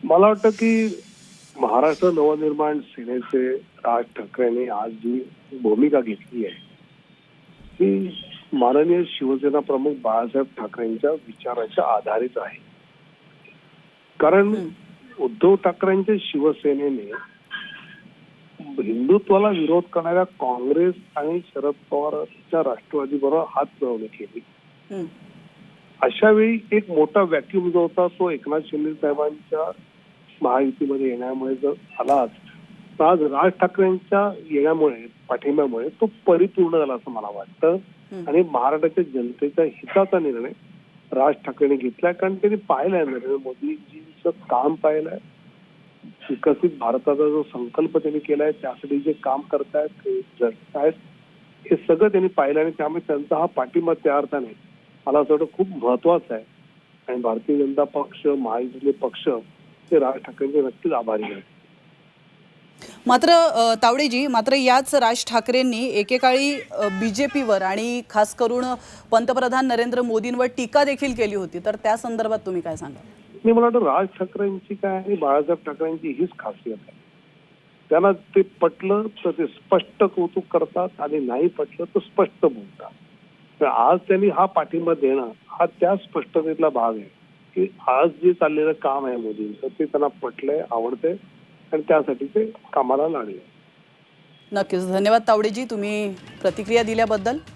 मला वाटतं की महाराष्ट्र नवनिर्माण सेनेचे राज ठाकरेंनी आज जी भूमिका घेतली आहे ती माननीय शिवसेना प्रमुख बाळासाहेब ठाकरेंच्या विचाराच्या आधारित आहे. कारण उद्धव ठाकरेंच्या शिवसेनेने हिंदुत्वाला विरोध करणाऱ्या काँग्रेस आणि शरद पवारांच्या राष्ट्रवादी बरोबर हात मिळवणी केली. अशा वेळी एक मोठा व्हॅक्यूम जो होता तो एकनाथ शिंदे साहेबांच्या महायुतीमध्ये येण्यामुळे जर आलाच तर आज राज ठाकरेंच्या येण्यामुळे पाठिंब्यामुळे तो परिपूर्ण झाला असं मला वाटतं. आणि महाराष्ट्राच्या जनतेच्या हिताचा निर्णय राज ठाकरेंनी घेतलाय. कारण त्यांनी पाहिलंय नरेंद्र मोदीजींचं काम पाहिलंय, विकसित भारताचा जो संकल्प त्यांनी केलाय त्यासाठी जे काम करतायत जगतायत हे सगळं त्यांनी पाहिलं आणि त्यामुळे त्यांचा हा पाठिंबा त्या अर्थाने मला असं वाटतं खूप महत्वाचा आहे. आणि भारतीय जनता पक्ष महायुतीतले पक्ष ते राज ठाकरेंचे नक्कीच आभारी आहेत. मात्र तावडेजी, मात्र याच राज ठाकरेंनी एकेकाळी बीजेपीवर आणि खास करून पंतप्रधान नरेंद्र मोदींवर टीका देखील केली होती, तर त्या संदर्भात तुम्ही काय सांगाल? मी मला वाटतं राज ठाकरेंची काय आणि बाळासाहेब ठाकरेंची हीच खासियत आहे. त्यांना ते पटलं तर ते स्पष्ट कौतुक करतात आणि नाही पटलं तर स्पष्ट बोलतात. तर आज त्यांनी हा पाठिंबा देणं हा त्या स्पष्टतेतला भाग आहे की आज जे चाललेलं काम आहे मोदींचं ते त्यांना पटलंय, आवडतंय आणि त्यासाठी ते कामाला लागले. नक्कीच. धन्यवाद तावडेजी, तुम्ही प्रतिक्रिया दिल्याबद्दल.